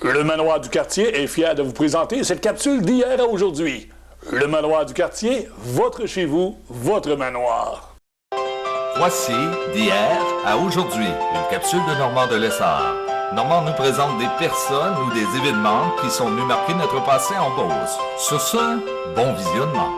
Le Manoir du Quartier est fier de vous présenter cette capsule d'hier à aujourd'hui. Le Manoir du Quartier, votre chez vous, votre manoir. Voici d'hier à aujourd'hui, une capsule de Normand de Lessard. Normand nous présente des personnes ou des événements qui sont venus marquer notre passé en Beauce. Sur ce, bon visionnement.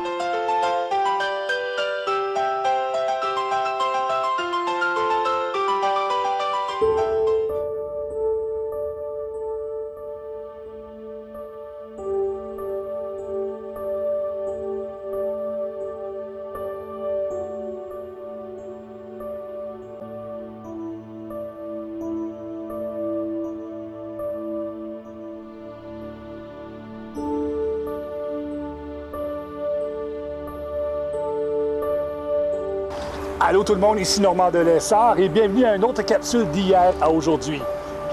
Allô tout le monde, ici Normand de Lessard et bienvenue à une autre capsule d'hier à aujourd'hui.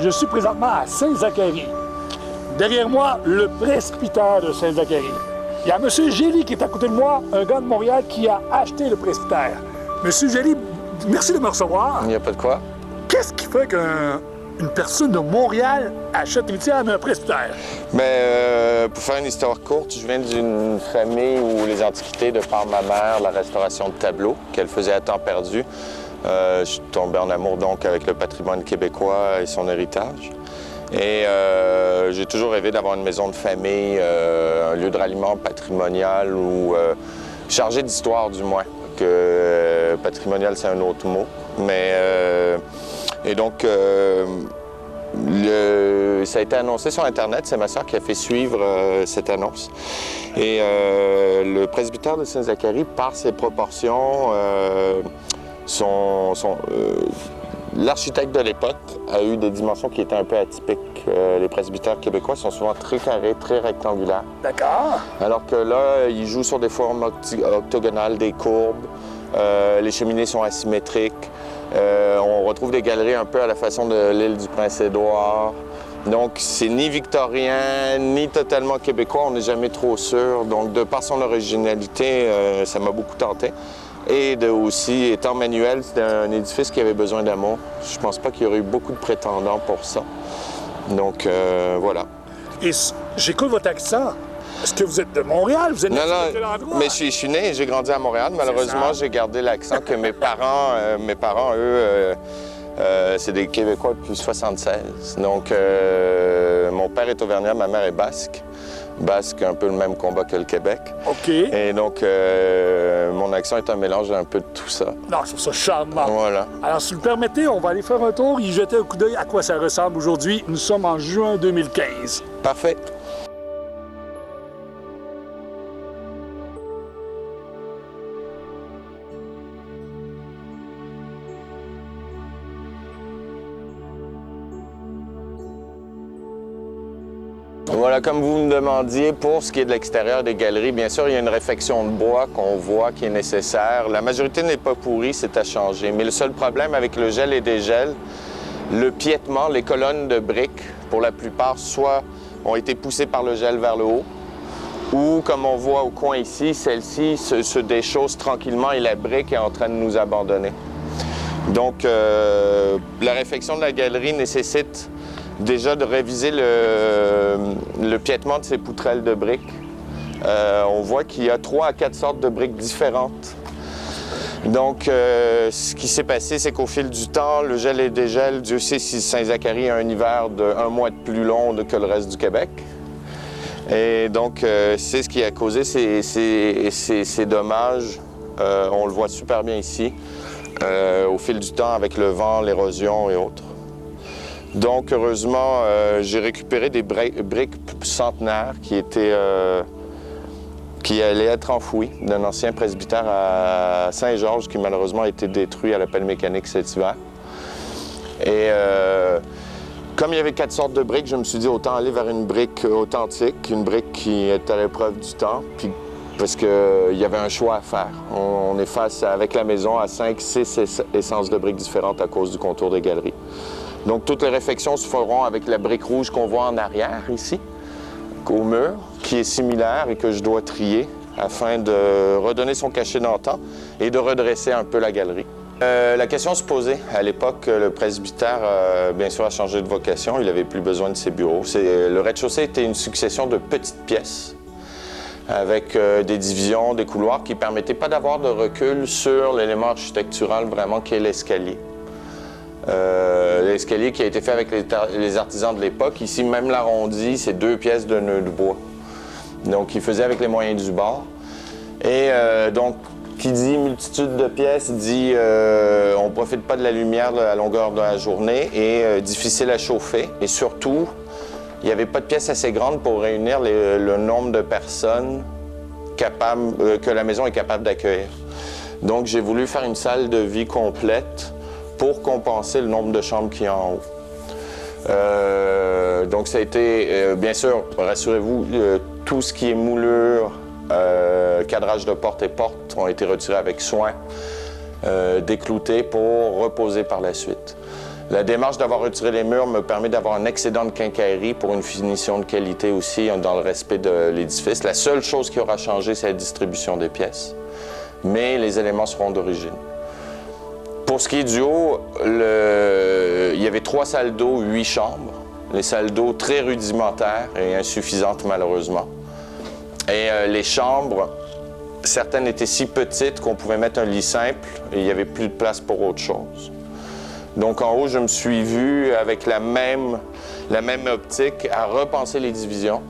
Je suis présentement à Saint-Zacharie. Derrière moi, le presbytère de Saint-Zacharie. Il y a M. Gély qui est à côté de moi, un gars de Montréal qui a acheté le presbytère. M. Gély, merci de me recevoir. Il n'y a pas de quoi. Qu'est-ce qui fait qu'une personne de Montréal achète un presbytère? Pour faire une histoire courte, je viens d'une famille où les antiquités, de par ma mère, la restauration de tableaux, qu'elle faisait à temps perdu. Je suis tombé en amour donc avec le patrimoine québécois et son héritage. Et j'ai toujours rêvé d'avoir une maison de famille, un lieu de ralliement patrimonial ou chargé d'histoire du moins. Que patrimonial, c'est un autre mot. Ça a été annoncé sur Internet, c'est ma sœur qui a fait suivre cette annonce. Et le presbytère de Saint-Zacharie, par ses proportions, l'architecte de l'époque a eu des dimensions qui étaient un peu atypiques. Les presbytères québécois sont souvent très carrés, très rectangulaires. D'accord. Alors que là, ils jouent sur des formes octogonales, des courbes. Les cheminées sont asymétriques. On retrouve des galeries un peu à la façon de l'île du Prince-Édouard. Donc, c'est ni victorien, ni totalement québécois, on n'est jamais trop sûr. Donc, de par son originalité, ça m'a beaucoup tenté. Et aussi, étant manuel, c'était un édifice qui avait besoin d'amour. Je pense pas qu'il y aurait eu beaucoup de prétendants pour ça. Donc, voilà. Et j'écoute votre accent. Est-ce que vous êtes de Montréal? Vous êtes de quel endroit? Mais je suis né et j'ai grandi à Montréal. Malheureusement, j'ai gardé l'accent que mes parents, eux, c'est des Québécois depuis 76. Donc, mon père est auvergnat, ma mère est basque. Basque, un peu le même combat que le Québec. OK. Et donc, mon accent est un mélange un peu de tout ça. Non, je trouve ça charmant. Voilà. Alors, si vous le permettez, on va aller faire un tour, y jeter un coup d'œil à quoi ça ressemble aujourd'hui. Nous sommes en juin 2015. Parfait. Voilà, comme vous me demandiez, pour ce qui est de l'extérieur des galeries, bien sûr, il y a une réfection de bois qu'on voit qui est nécessaire. La majorité n'est pas pourrie, c'est à changer. Mais le seul problème avec le gel et dégel, le piétement, les colonnes de briques, pour la plupart, soit ont été poussées par le gel vers le haut, ou comme on voit au coin ici, celle-ci se déchausse tranquillement et la brique est en train de nous abandonner. Donc, la réfection de la galerie nécessite déjà de réviser le piétement de ces poutrelles de briques. On voit qu'il y a 3 à 4 sortes de briques différentes. Donc, ce qui s'est passé, c'est qu'au fil du temps, le gel et dégel, Dieu sait si Saint-Zacharie a un hiver de 1 mois de plus long que le reste du Québec. Et donc, c'est ce qui a causé ces dommages. On le voit super bien ici, au fil du temps, avec le vent, l'érosion et autres. Donc, heureusement, j'ai récupéré des briques centenaires qui allaient être enfouies d'un ancien presbytère à Saint-Georges qui malheureusement a été détruit à la pelle mécanique cet hiver. Et comme il y avait 4 sortes de briques, je me suis dit autant aller vers une brique authentique, une brique qui est à l'épreuve du temps, puis parce qu'il y avait un choix à faire. On est face, avec la maison, à 5-6 essences de briques différentes à cause du contour des galeries. Donc, toutes les réfections se feront avec la brique rouge qu'on voit en arrière, ici, au mur, qui est similaire et que je dois trier afin de redonner son cachet d'antan et de redresser un peu la galerie. La question se posait. À l'époque, le presbytère, bien sûr, a changé de vocation. Il n'avait plus besoin de ses bureaux. Le rez-de-chaussée était une succession de petites pièces avec des divisions, des couloirs qui ne permettaient pas d'avoir de recul sur l'élément architectural vraiment qui est l'escalier. L'escalier qui a été fait avec les artisans de l'époque. Ici, même l'arrondi, c'est 2 pièces de nœud de bois. Donc, ils faisaient avec les moyens du bord. Et donc, qui dit multitude de pièces, dit on ne profite pas de la lumière à la longueur de la journée et difficile à chauffer. Et surtout, il n'y avait pas de pièces assez grandes pour réunir le nombre de personnes que la maison est capable d'accueillir. Donc, j'ai voulu faire une salle de vie complète pour compenser le nombre de chambres qu'il y a en haut. Donc, ça a été, bien sûr, rassurez-vous, tout ce qui est moulure, cadrage de porte et porte ont été retirés avec soin, décloutés pour reposer par la suite. La démarche d'avoir retiré les murs me permet d'avoir un excédent de quincaillerie pour une finition de qualité aussi dans le respect de l'édifice. La seule chose qui aura changé, c'est la distribution des pièces. Mais les éléments seront d'origine. Pour ce qui est du haut, il y avait 3 salles d'eau, 8 chambres. Les salles d'eau très rudimentaires et insuffisantes malheureusement. Et les chambres, certaines étaient si petites qu'on pouvait mettre un lit simple et il n'y avait plus de place pour autre chose. Donc en haut, je me suis vu avec la même optique à repenser les divisions.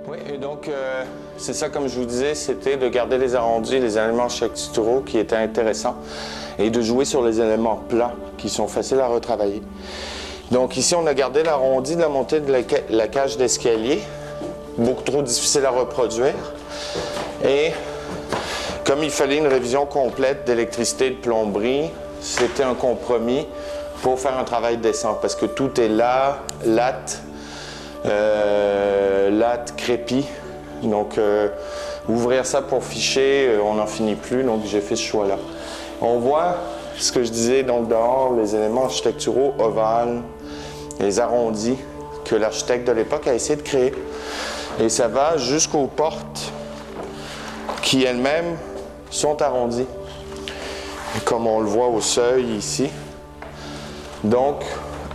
Oui, et donc, c'est ça, comme je vous disais, c'était de garder les arrondis, les éléments architecturaux qui étaient intéressants et de jouer sur les éléments plats qui sont faciles à retravailler. Donc ici, on a gardé l'arrondi de la montée de la cage d'escalier, beaucoup trop difficile à reproduire. Et comme il fallait une révision complète d'électricité et de plomberie, c'était un compromis pour faire un travail décent parce que tout est là, latte, crépi. Donc, ouvrir ça pour ficher, on n'en finit plus, donc j'ai fait ce choix-là. On voit ce que je disais donc dehors, les éléments architecturaux ovales, les arrondis que l'architecte de l'époque a essayé de créer. Et ça va jusqu'aux portes qui elles-mêmes sont arrondies, comme on le voit au seuil ici. Donc,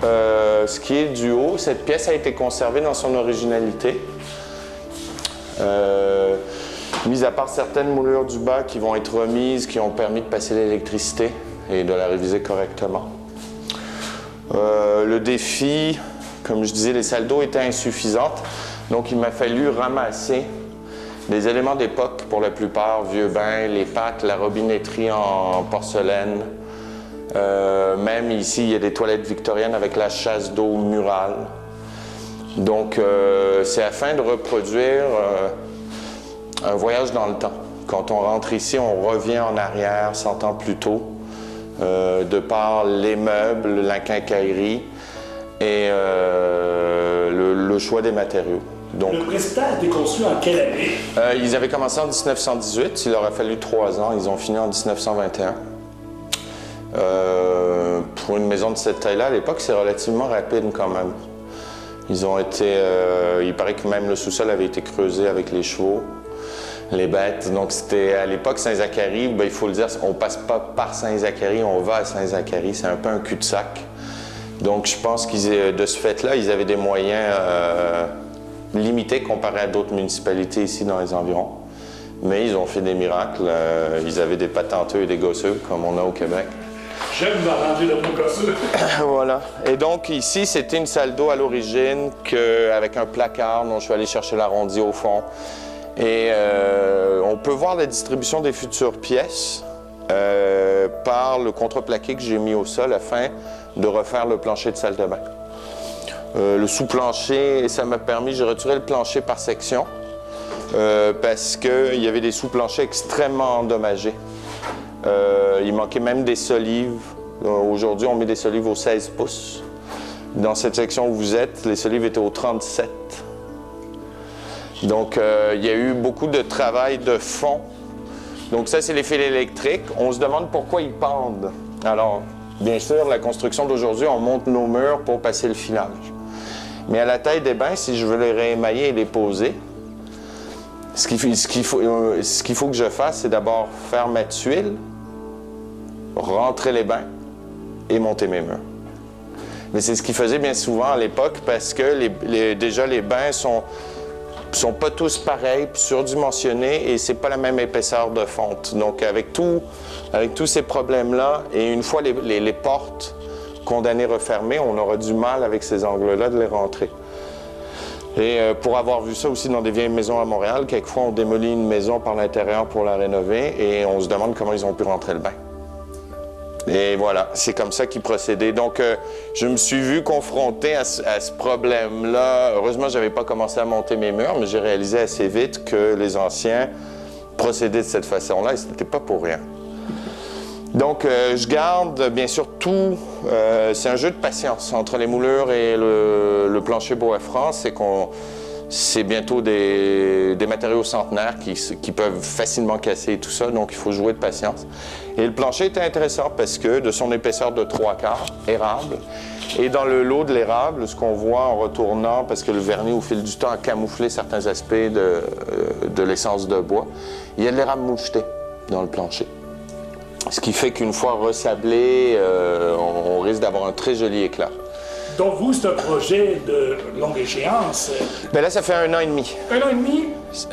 ce qui est du haut, cette pièce a été conservée dans son originalité. Mis à part certaines moulures du bas qui vont être remises, qui ont permis de passer l'électricité et de la réviser correctement. Le défi, comme je disais, les salles d'eau étaient insuffisantes, donc il m'a fallu ramasser des éléments d'époque pour la plupart, vieux bains, les pattes, la robinetterie en porcelaine. Même ici, il y a des toilettes victoriennes avec la chasse d'eau murale. Donc, c'est afin de reproduire un voyage dans le temps. Quand on rentre ici, on revient en arrière 100 ans plus tôt, de par les meubles, la quincaillerie et le choix des matériaux. Donc, le presbytère a été construit en quelle année? Ils avaient commencé en 1918, il leur a fallu 3 ans, ils ont fini en 1921. Pour une maison de cette taille-là, à l'époque, c'est relativement rapide quand même. Ils ont été... il paraît que même le sous-sol avait été creusé avec les chevaux, les bêtes. Donc, c'était à l'époque Saint-Zacharie, ben, il faut le dire, on passe pas par Saint-Zacharie, on va à Saint-Zacharie. C'est un peu un cul-de-sac. Donc, je pense qu'ils, de ce fait-là, ils avaient des moyens limités comparés à d'autres municipalités ici dans les environs. Mais ils ont fait des miracles. Ils avaient des patenteux et des gosseux, comme on a au Québec. J'aime m'arranger de mon gosseux. Voilà. Et donc ici, c'était une salle d'eau à l'origine avec un placard dont je suis allé chercher l'arrondi au fond. Et on peut voir la distribution des futures pièces par le contreplaqué que j'ai mis au sol afin de refaire le plancher de salle de bain. Le sous-plancher, ça m'a permis, j'ai retiré le plancher par section parce qu'il y avait des sous-planchers extrêmement endommagés. Il manquait même des solives. Aujourd'hui, on met des solives aux 16 pouces. Dans cette section où vous êtes, les solives étaient aux 37. Donc, il y a eu beaucoup de travail de fond. Donc ça, c'est les fils électriques. On se demande pourquoi ils pendent. Alors, bien sûr, la construction d'aujourd'hui, on monte nos murs pour passer le filage. Mais à la taille des bains, si je veux les réémailler et les poser, ce qu'il faut que je fasse, c'est d'abord faire ma tuile, rentrer les bains et monter mes murs. Mais c'est ce qu'ils faisaient bien souvent à l'époque parce que déjà les bains sont pas tous pareils, surdimensionnés et c'est pas la même épaisseur de fonte. Donc avec tous ces problèmes-là, et une fois les portes condamnées refermées, on aura du mal avec ces angles-là de les rentrer. Et pour avoir vu ça aussi dans des vieilles maisons à Montréal, quelquefois on démolit une maison par l'intérieur pour la rénover et on se demande comment ils ont pu rentrer le bain. Et voilà, c'est comme ça qu'ils procédaient. Donc, je me suis vu confronté à ce problème-là. Heureusement, je n'avais pas commencé à monter mes murs, mais j'ai réalisé assez vite que les anciens procédaient de cette façon-là et ce n'était pas pour rien. Donc, je garde bien sûr tout. C'est un jeu de patience entre les moulures et le plancher Bois-France. C'est bientôt des matériaux centenaires qui peuvent facilement casser tout ça, donc il faut jouer de patience. Et le plancher était intéressant parce que de son épaisseur de 3/4, érable, et dans le lot de l'érable, ce qu'on voit en retournant, parce que le vernis au fil du temps a camouflé certains aspects de l'essence de bois, il y a de l'érable moucheté dans le plancher. Ce qui fait qu'une fois resablé, on risque d'avoir un très joli éclat. Donc vous, c'est un projet de longue échéance. Bien là, ça fait 1 an et demi. 1 an et demi?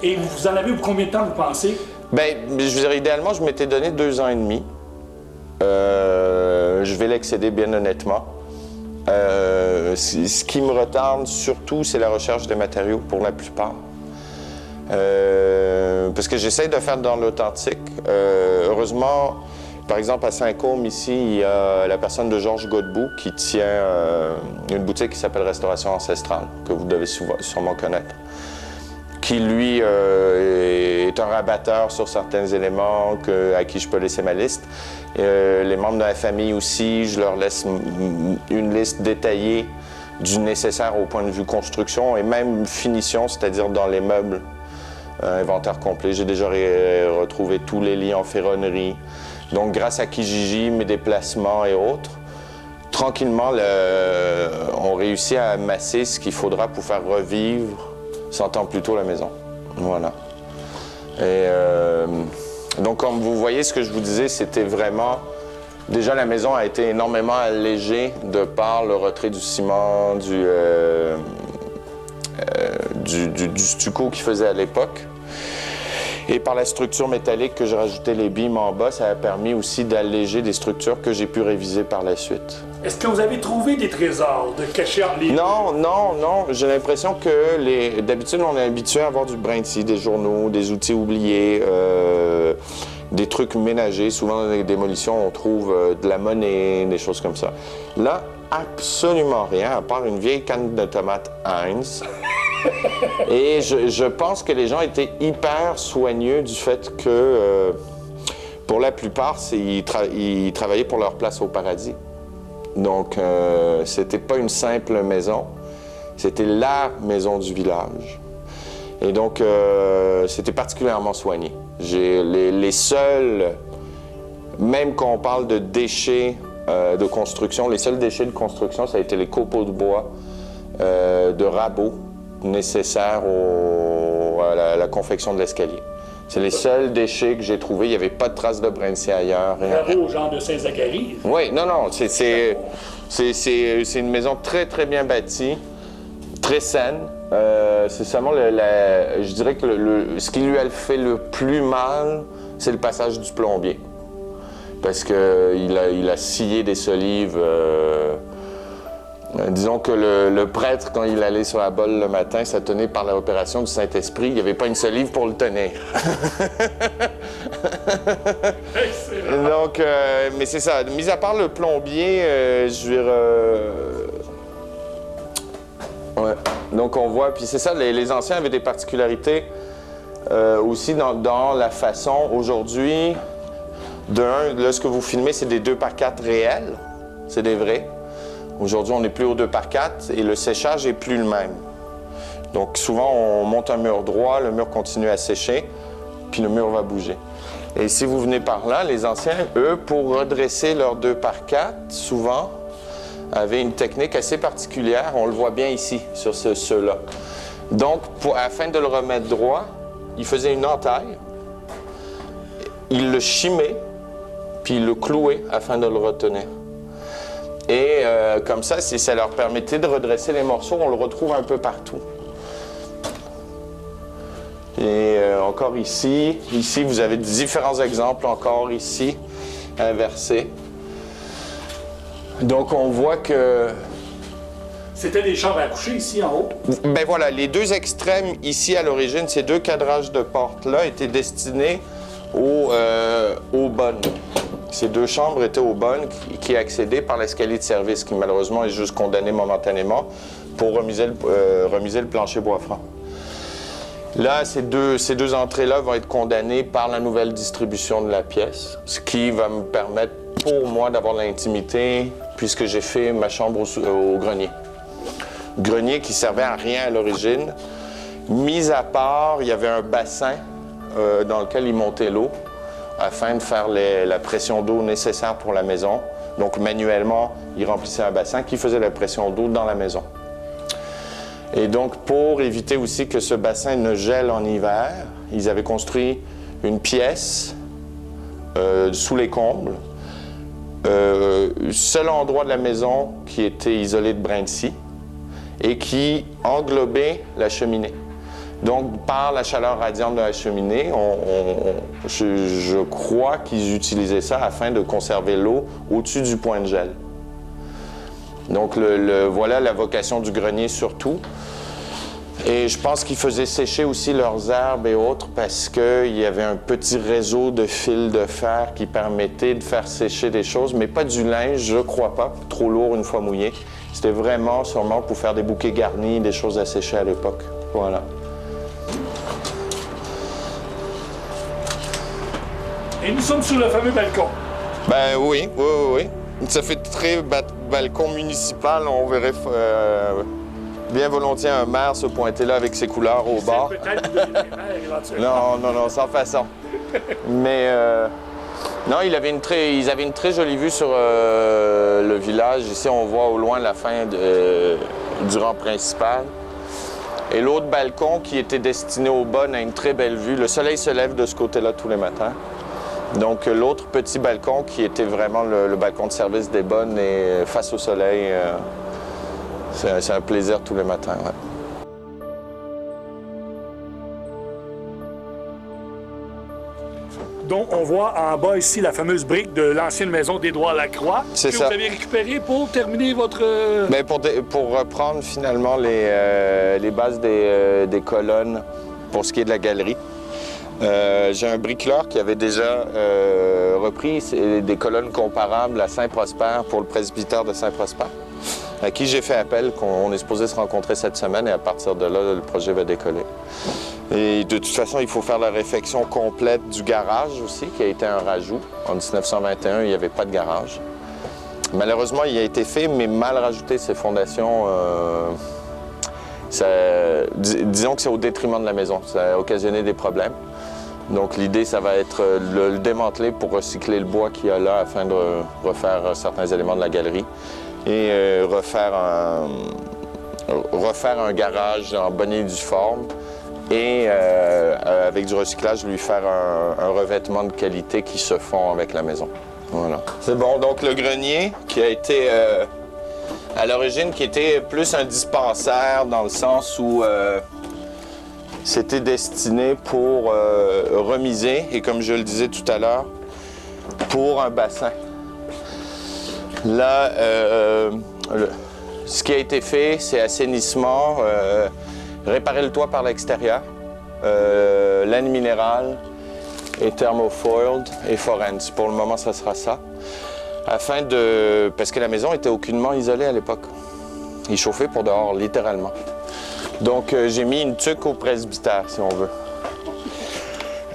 Et vous en avez pour combien de temps, vous pensez? Bien, je veux dire, idéalement, je m'étais donné 2 ans et demi. Je vais l'excéder, bien honnêtement. Ce qui me retarde surtout, c'est la recherche des matériaux pour la plupart. Parce que j'essaie de faire dans l'authentique. Heureusement, par exemple, à Saint-Côme, ici, il y a la personne de Georges Godbout qui tient une boutique qui s'appelle Restauration Ancestrale, que vous devez sûrement connaître, qui, lui, est un rabatteur sur certains éléments à qui je peux laisser ma liste. Les membres de la famille aussi, je leur laisse une liste détaillée du nécessaire au point de vue construction et même finition, c'est-à-dire dans les meubles. Inventaire complet. J'ai déjà retrouvé tous les lits en ferronnerie. Donc, grâce à Kijiji, mes déplacements et autres, tranquillement, on réussit à amasser ce qu'il faudra pour faire revivre 100 ans plus tôt la maison. Voilà. Et donc, comme vous voyez, ce que je vous disais, c'était vraiment... Déjà, la maison a été énormément allégée de par le retrait du ciment, du stucco qu'il faisait à l'époque. Et par la structure métallique que j'ai rajouté les beams en bas, ça a permis aussi d'alléger des structures que j'ai pu réviser par la suite. Est-ce que vous avez trouvé des trésors de cachés en ligne? Non. J'ai l'impression que d'habitude, on est habitué à avoir du brin de scie, des journaux, des outils oubliés, des trucs ménagers. Souvent, dans les démolitions, on trouve de la monnaie, des choses comme ça. Là, absolument rien, à part une vieille canne de tomates Heinz. Et je pense que les gens étaient hyper soigneux du fait que, pour la plupart, ils travaillaient pour leur place au paradis. Donc, c'était pas une simple maison, c'était la maison du village. Et donc, c'était particulièrement soigné. Les seuls, même quand on parle de déchets de construction, les seuls déchets de construction, ça a été les copeaux de bois de rabots nécessaires à la confection de l'escalier. C'est les seuls déchets que j'ai trouvés. Il n'y avait pas de traces de brin de scie ailleurs. Bravo, genre de Saint-Zacharie. Oui, non. C'est une maison très, très bien bâtie, très saine. C'est seulement, je dirais que ce qui lui a fait le plus mal, c'est le passage du plombier. parce qu'il a scié des solives. Disons que le prêtre, quand il allait sur la bolle le matin, ça tenait par l'opération du Saint-Esprit. Il n'y avait pas une solive pour le tenir. Donc, mais c'est ça. Mis à part le plombier, je veux dire... ouais. Donc, on voit... Puis c'est ça, les anciens avaient des particularités aussi dans la façon. Aujourd'hui, là, ce que vous filmez, c'est des 2x4 réels. C'est des vrais. Aujourd'hui, on n'est plus au 2x4 et le séchage n'est plus le même. Donc, souvent, on monte un mur droit, le mur continue à sécher, puis le mur va bouger. Et si vous venez par là, les anciens, eux, pour redresser leur 2x4, souvent, avaient une technique assez particulière. On le voit bien ici, sur ceux-là. Donc, afin de le remettre droit, ils faisaient une entaille, ils le chimaient, puis ils le clouaient afin de le retenir. Et comme ça, ça leur permettait de redresser les morceaux. On le retrouve un peu partout. Et encore ici, vous avez différents exemples encore ici, inversés. Donc, on voit que... C'était des chambres à coucher ici en haut? Ben voilà, les deux extrêmes ici à l'origine, ces deux cadrages de portes-là étaient destinés aux bonnes. Ces deux chambres étaient aux bonnes qui accédaient par l'escalier de service, qui malheureusement est juste condamné momentanément pour remiser le plancher bois franc. Là, ces deux entrées-là vont être condamnées par la nouvelle distribution de la pièce, ce qui va me permettre, pour moi, d'avoir l'intimité, puisque j'ai fait ma chambre au grenier. Grenier qui servait à rien à l'origine. Mis à part, il y avait un bassin dans lequel il montait l'eau, afin de faire la pression d'eau nécessaire pour la maison. Donc, manuellement, ils remplissaient un bassin qui faisait la pression d'eau dans la maison. Et donc, pour éviter aussi que ce bassin ne gèle en hiver, ils avaient construit une pièce sous les combles, seul endroit de la maison qui était isolé de brins de scie et qui englobait la cheminée. Donc, par la chaleur radiante de la cheminée, je crois qu'ils utilisaient ça afin de conserver l'eau au-dessus du point de gel. Donc, voilà la vocation du grenier surtout. Et je pense qu'ils faisaient sécher aussi leurs herbes et autres parce qu'il y avait un petit réseau de fils de fer qui permettait de faire sécher des choses, mais pas du linge, je crois pas, trop lourd une fois mouillé. C'était vraiment sûrement pour faire des bouquets garnis, des choses à sécher à l'époque. Voilà. Et nous sommes sur le fameux balcon. Ben oui. Ça fait très balcon municipal. On verrait bien volontiers un maire se pointer là avec ses couleurs au bord. Peut-être le maire, éventuellement. Non, sans façon. Mais non, ils avaient une très jolie vue sur le village. Ici, on voit au loin la fin du rang principal. Et l'autre balcon qui était destiné aux bonnes a une très belle vue. Le soleil se lève de ce côté-là tous les matins. Donc, l'autre petit balcon qui était vraiment le balcon de service des bonnes et face au soleil, c'est un plaisir tous les matins. Ouais. Donc, on voit en bas ici la fameuse brique de l'ancienne maison d'Édouard Lacroix. C'est que ça. vous avez récupéré pour terminer votre... Bien, pour reprendre finalement les bases des colonnes pour ce qui est de la galerie. J'ai un bricoleur qui avait déjà repris des colonnes comparables à Saint-Prosper pour le presbytère de Saint-Prosper, à qui j'ai fait appel, qu'on est supposé se rencontrer cette semaine et à partir de là, le projet va décoller. Et de toute façon, il faut faire la réfection complète du garage aussi, qui a été un rajout. En 1921, il n'y avait pas de garage. Malheureusement, il a été fait, mais mal rajouté, ces fondations. Disons que c'est au détriment de la maison. Ça a occasionné des problèmes. Donc l'idée, ça va être le démanteler pour recycler le bois qu'il y a là afin de refaire certains éléments de la galerie et refaire un garage en bonne et due forme et avec du recyclage, lui faire un revêtement de qualité qui se fond avec la maison. Voilà. C'est bon, donc le grenier qui a été à l'origine qui était plus un dispensaire dans le sens où c'était destiné pour remiser et comme je le disais tout à l'heure, pour un bassin. Là, ce qui a été fait, c'est assainissement, réparer le toit par l'extérieur, laine minérale et thermofoiled et forens. Pour le moment, ça sera ça. Parce que la maison était aucunement isolée à l'époque. Il chauffait pour dehors, littéralement. Donc, j'ai mis une tuque au presbytère, si on veut.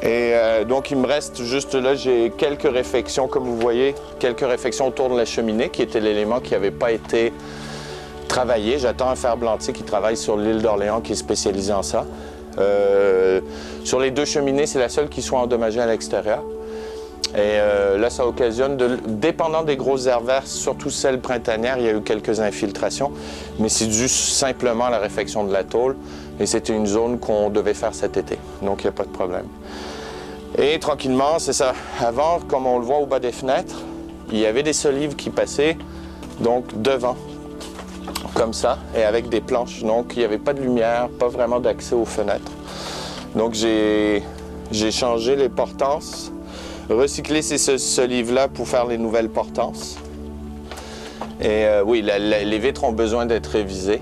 Et donc, il me reste juste là, j'ai quelques réfections, comme vous voyez, quelques réfections autour de la cheminée, qui était l'élément qui n'avait pas été travaillé. J'attends un ferblantier qui travaille sur l'île d'Orléans, qui est spécialisé en ça. Sur les 2 cheminées, c'est la seule qui soit endommagée à l'extérieur. Et là, ça occasionne, dépendant des grosses aires vertes, surtout celles printanières, il y a eu quelques infiltrations, mais c'est dû simplement à la réfection de la tôle. Et c'était une zone qu'on devait faire cet été, donc il n'y a pas de problème. Et tranquillement, c'est ça. Avant, comme on le voit au bas des fenêtres, il y avait des solives qui passaient, donc devant, comme ça, et avec des planches. Donc il n'y avait pas de lumière, pas vraiment d'accès aux fenêtres. Donc j'ai changé les portances, recycler ces solives-là pour faire les nouvelles portances. Et oui, les vitres ont besoin d'être révisées,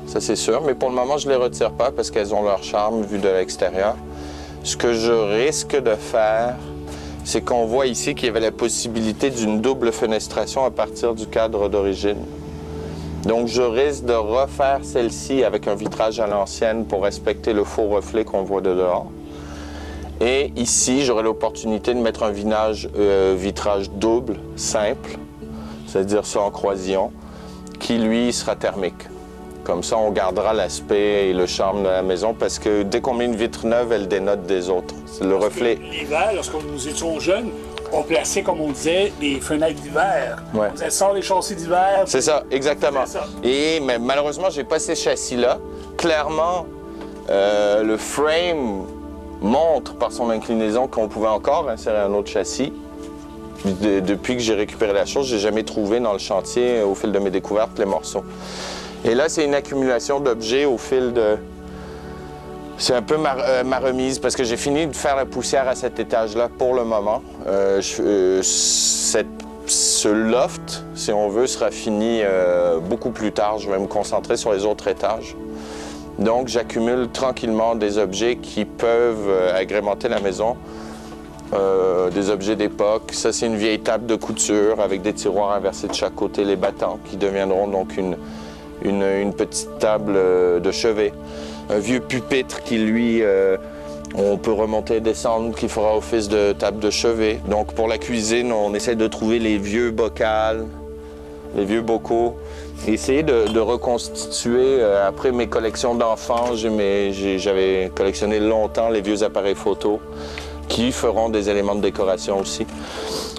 ça c'est sûr, mais pour le moment, je ne les retire pas parce qu'elles ont leur charme vu de l'extérieur. Ce que je risque de faire, c'est qu'on voit ici qu'il y avait la possibilité d'une double fenestration à partir du cadre d'origine. Donc, je risque de refaire celle-ci avec un vitrage à l'ancienne pour respecter le faux reflet qu'on voit de dehors. Et ici, j'aurai l'opportunité de mettre un vitrage double, simple, c'est-à-dire ça en croisillon, qui, lui, sera thermique. Comme ça, on gardera l'aspect et le charme de la maison parce que dès qu'on met une vitre neuve, elle dénote des autres. C'est le reflet. L'hiver, lorsque nous étions jeunes, on plaçait, comme on disait, des fenêtres d'hiver. Ouais. On disait, sort les châssis d'hiver. C'est ça, exactement. C'est ça. Mais malheureusement, j'ai pas ces châssis-là. Clairement, le frame montre par son inclinaison qu'on pouvait encore insérer un autre châssis. Depuis que j'ai récupéré la chose, j'ai jamais trouvé dans le chantier, au fil de mes découvertes, les morceaux. Et là, c'est une accumulation d'objets au fil de... C'est un peu ma remise, parce que j'ai fini de faire la poussière à cet étage-là pour le moment. Ce loft, si on veut, sera fini beaucoup plus tard. Je vais me concentrer sur les autres étages. Donc, j'accumule tranquillement des objets qui peuvent agrémenter la maison. Des objets d'époque. Ça, c'est une vieille table de couture avec des tiroirs inversés de chaque côté, les battants, qui deviendront donc une petite table de chevet. Un vieux pupitre qui, lui, on peut remonter et descendre, qui fera office de table de chevet. Donc, pour la cuisine, on essaie de trouver les vieux bocals, les vieux bocaux. Et essayer de reconstituer, après mes collections d'enfants, j'avais collectionné longtemps les vieux appareils photo qui feront des éléments de décoration aussi.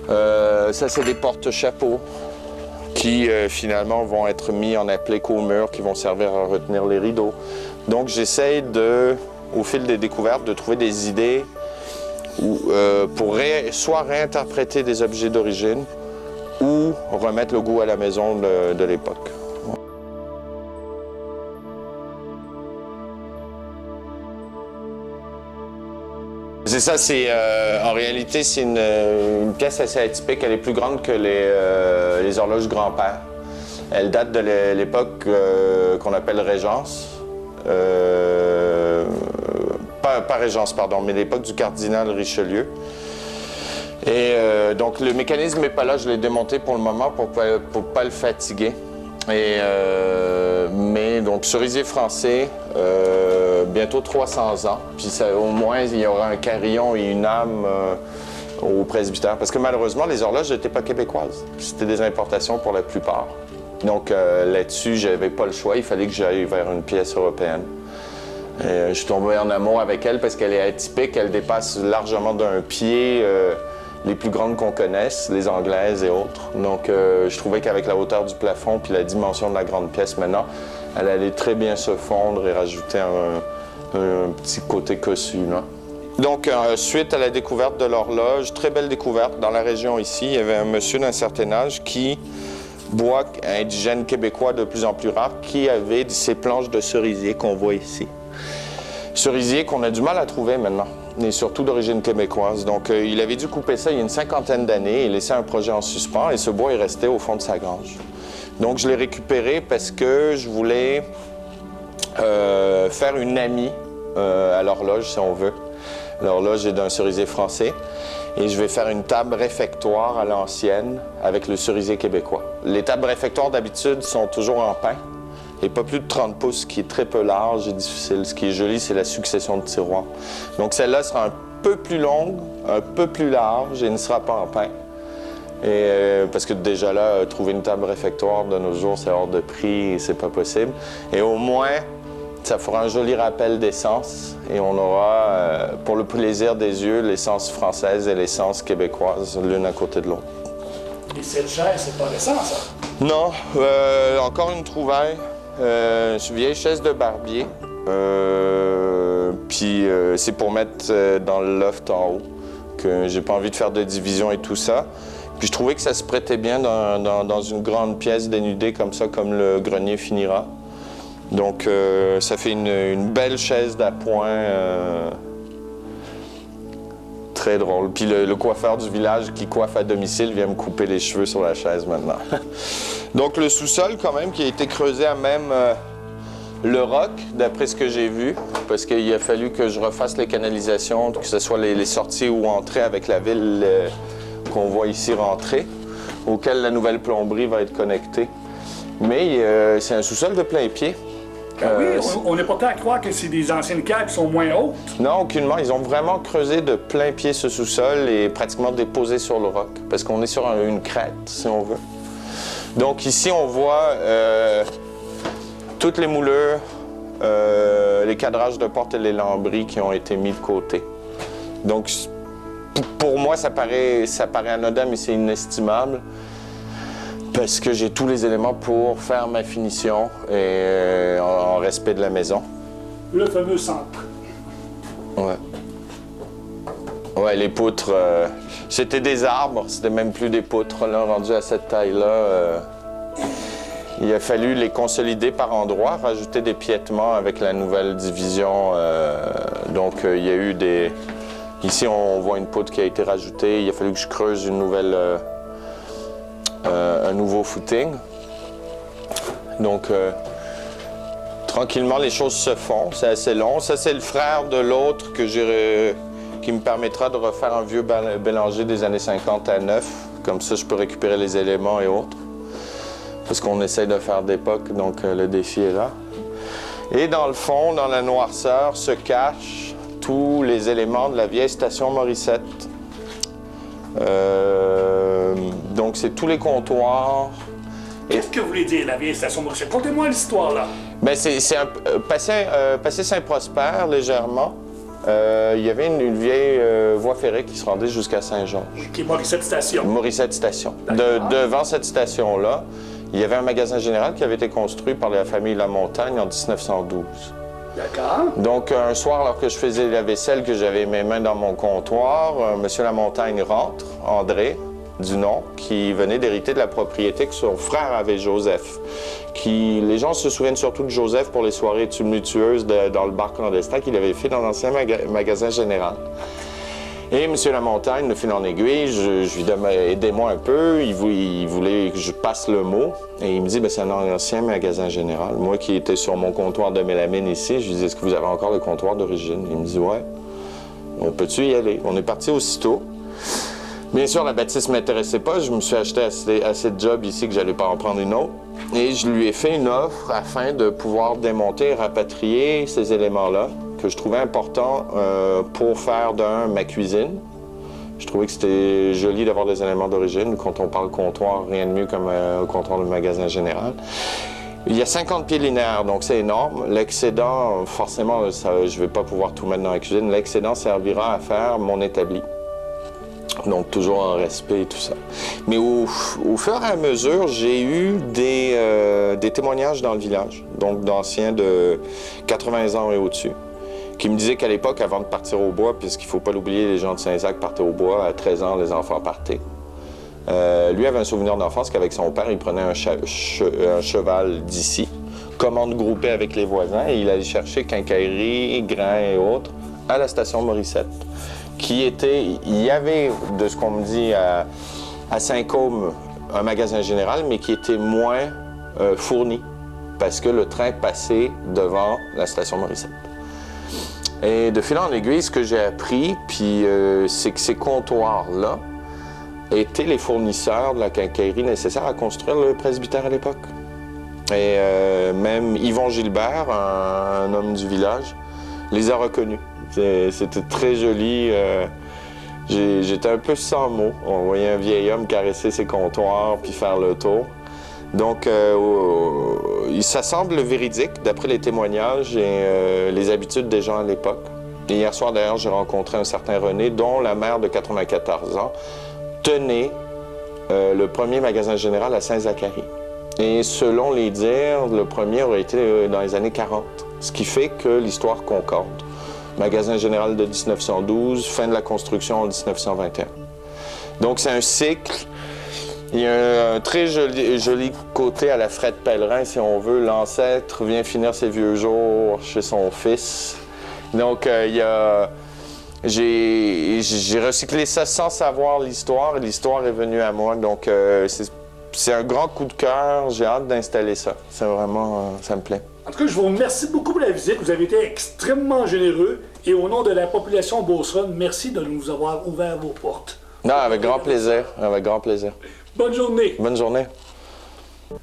Ça, c'est des porte-chapeaux qui, finalement, vont être mis en applique au mur, qui vont servir à retenir les rideaux. Donc, j'essaie au fil des découvertes, de trouver des idées pour soit réinterpréter des objets d'origine ou remettre le goût à la maison de l'époque. C'est ça, en réalité, c'est une pièce assez atypique. Elle est plus grande que les horloges grand-père. Elle date de l'époque qu'on appelle Régence. Pas Régence, pardon, mais l'époque du cardinal Richelieu. Et donc, le mécanisme n'est pas là. Je l'ai démonté pour le moment pour pas le fatiguer. Mais donc, cerisier français, bientôt 300 ans. Puis au moins, il y aura un carillon et une âme au presbytère. Parce que malheureusement, les horloges n'étaient pas québécoises. C'était des importations pour la plupart. Donc là-dessus, j'avais pas le choix. Il fallait que j'aille vers une pièce européenne. Et, je suis tombé en amour avec elle parce qu'elle est atypique. Elle dépasse largement d'un pied les plus grandes qu'on connaisse, les anglaises et autres. Donc, je trouvais qu'avec la hauteur du plafond puis la dimension de la grande pièce maintenant, elle allait très bien se fondre et rajouter un petit côté cossu, là. Donc, suite à la découverte de l'horloge, très belle découverte dans la région ici, il y avait un monsieur d'un certain âge qui, bois indigène québécois de plus en plus rare, qui avait ces planches de cerisier qu'on voit ici. Cerisier qu'on a du mal à trouver maintenant. et surtout d'origine québécoise. Donc, il avait dû couper ça il y a une cinquantaine d'années et laisser un projet en suspens, et ce bois est resté au fond de sa grange. Donc, je l'ai récupéré parce que je voulais faire une amie à l'horloge, si on veut. L'horloge est d'un cerisier français. Et je vais faire une table réfectoire à l'ancienne avec le cerisier québécois. Les tables réfectoires, d'habitude, sont toujours en pin et pas plus de 30 pouces, ce qui est très peu large et difficile. Ce qui est joli, c'est la succession de tiroirs. Donc, celle-là sera un peu plus longue, un peu plus large et ne sera pas en pin. Et, parce que déjà là, trouver une table réfectoire de nos jours, c'est hors de prix et c'est pas possible. Et au moins, ça fera un joli rappel d'essence et on aura, pour le plaisir des yeux, l'essence française et l'essence québécoise, l'une à côté de l'autre. Et cette chaise, c'est pas récent, ça? Non, encore une trouvaille. Une vieille chaise de barbier. Puis c'est pour mettre dans le loft en haut, que j'ai pas envie de faire de division et tout ça. Puis je trouvais que ça se prêtait bien dans une grande pièce dénudée comme ça, comme le grenier finira. Donc, ça fait une belle chaise d'appoint, très drôle. Puis le coiffeur du village qui coiffe à domicile vient me couper les cheveux sur la chaise maintenant. Donc, le sous-sol, quand même, qui a été creusé à même le roc, d'après ce que j'ai vu, parce qu'il a fallu que je refasse les canalisations, que ce soit les sorties ou entrées avec la ville qu'on voit ici rentrer, auquel la nouvelle plomberie va être connectée. Mais c'est un sous-sol de plein pied. Oui, on est porté à croire que c'est des anciennes caves qui sont moins hautes. Non, aucunement. Ils ont vraiment creusé de plein pied ce sous-sol et pratiquement déposé sur le roc, parce qu'on est sur une crête, si on veut. Donc ici, on voit toutes les moulures, les cadrages de porte et les lambris qui ont été mis de côté. Donc, pour moi, ça paraît anodin, mais c'est inestimable. Parce que j'ai tous les éléments pour faire ma finition et en respect de la maison. Le fameux centre. Ouais. Ouais, les poutres, c'était des arbres, c'était même plus des poutres, là, rendues à cette taille-là. Il a fallu les consolider par endroits, rajouter des piétements avec la nouvelle division. Donc, il y a eu des... Ici, on voit une poutre qui a été rajoutée. Il a fallu que je creuse une nouvelle... un nouveau footing. Donc, tranquillement, les choses se font. C'est assez long. Ça, c'est le frère de l'autre qui me permettra de refaire un vieux Bélanger des années 50 à 9. Comme ça, je peux récupérer les éléments et autres. Parce qu'on essaie de faire d'époque, donc le défi est là. Et dans le fond, dans la noirceur, se cachent tous les éléments de la vieille station Morissette. Donc, c'est tous les comptoirs. Qu'est-ce que vous voulez dire, la vieille station Morissette? Contez-moi l'histoire, là. Bien, c'est passé Saint-Prosper, légèrement. Il y avait une vieille voie ferrée qui se rendait jusqu'à Saint-Georges. Qui est Morissette Station. Morissette Station. Devant cette station-là, il y avait un magasin général qui avait été construit par la famille La Montagne en 1912. D'accord. Donc, un soir, alors que je faisais la vaisselle, que j'avais mes mains dans mon comptoir, M. Lamontagne rentre, André, du nom, qui venait d'hériter de la propriété que son frère avait, Joseph. Les gens se souviennent surtout de Joseph pour les soirées tumultueuses dans le bar clandestin qu'il avait fait dans l'ancien magasin général. Et M. Lamontagne, de fil en aiguille, je lui demandais, aidez-moi un peu, il voulait que je passe le mot. Et il me dit, c'est un ancien magasin général. Moi qui étais sur mon comptoir de mélamine ici, je lui dis, est-ce que vous avez encore le comptoir d'origine? Il me dit, ouais. On peut-tu y aller? On est parti aussitôt. Bien sûr, la bâtisse ne m'intéressait pas. Je me suis acheté assez de jobs ici que je n'allais pas en prendre une autre. Et je lui ai fait une offre afin de pouvoir démonter et rapatrier ces éléments-là que je trouvais importants pour faire ma cuisine. Je trouvais que c'était joli d'avoir des éléments d'origine. Quand on parle comptoir, rien de mieux comme un comptoir de magasin général. Il y a 50 pieds linéaires, donc c'est énorme. L'excédent, forcément, je ne vais pas pouvoir tout mettre dans la cuisine. L'excédent servira à faire mon établi. Donc, toujours en respect et tout ça. Mais au fur et à mesure, j'ai eu des témoignages dans le village, donc d'anciens de 80 ans et au-dessus, qui me disaient qu'à l'époque, avant de partir au bois, puisqu'il ne faut pas l'oublier, les gens de Saint-Jacques partaient au bois, à 13 ans, les enfants partaient. Lui avait un souvenir d'enfance qu'avec son père, il prenait un cheval d'ici, commande groupée avec les voisins, et il allait chercher quincaillerie, grains et autres à la station Morissette, il y avait, de ce qu'on me dit, à Saint-Côme, un magasin général, mais qui était moins fourni, parce que le train passait devant la station Morissette. Et de fil en aiguille, ce que j'ai appris, puis c'est que ces comptoirs-là étaient les fournisseurs de la quincaillerie nécessaire à construire le presbytère à l'époque. Et même Yvon Gilbert, un homme du village, les a reconnus. C'était très joli. J'étais un peu sans mots. On voyait un vieil homme caresser ses comptoirs puis faire le tour. Donc, ça semble véridique d'après les témoignages et les habitudes des gens à l'époque. Et hier soir, d'ailleurs, j'ai rencontré un certain René, dont la mère de 94 ans tenait le premier magasin général à Saint-Zacharie. Et selon les dires, le premier aurait été dans les années 40, ce qui fait que l'histoire concorde. Magasin général de 1912, fin de la construction en 1921. Donc c'est un cycle. Il y a un très joli côté à la Fred Pellerin, si on veut. L'ancêtre vient finir ses vieux jours chez son fils. Donc j'ai recyclé ça sans savoir l'histoire, et l'histoire est venue à moi. Donc c'est un grand coup de cœur, j'ai hâte d'installer ça. C'est vraiment, ça me plaît. En tout cas, je vous remercie beaucoup pour la visite. Vous avez été extrêmement généreux. Et au nom de la population beauceronne, merci de nous avoir ouvert vos portes. Non, avec grand plaisir. Avec grand plaisir. Bonne journée. Bonne journée.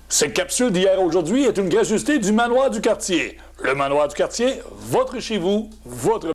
Cette capsule d'hier à aujourd'hui est une gracieuseté du Manoir du Quartier. Le Manoir du Quartier, votre chez vous, votre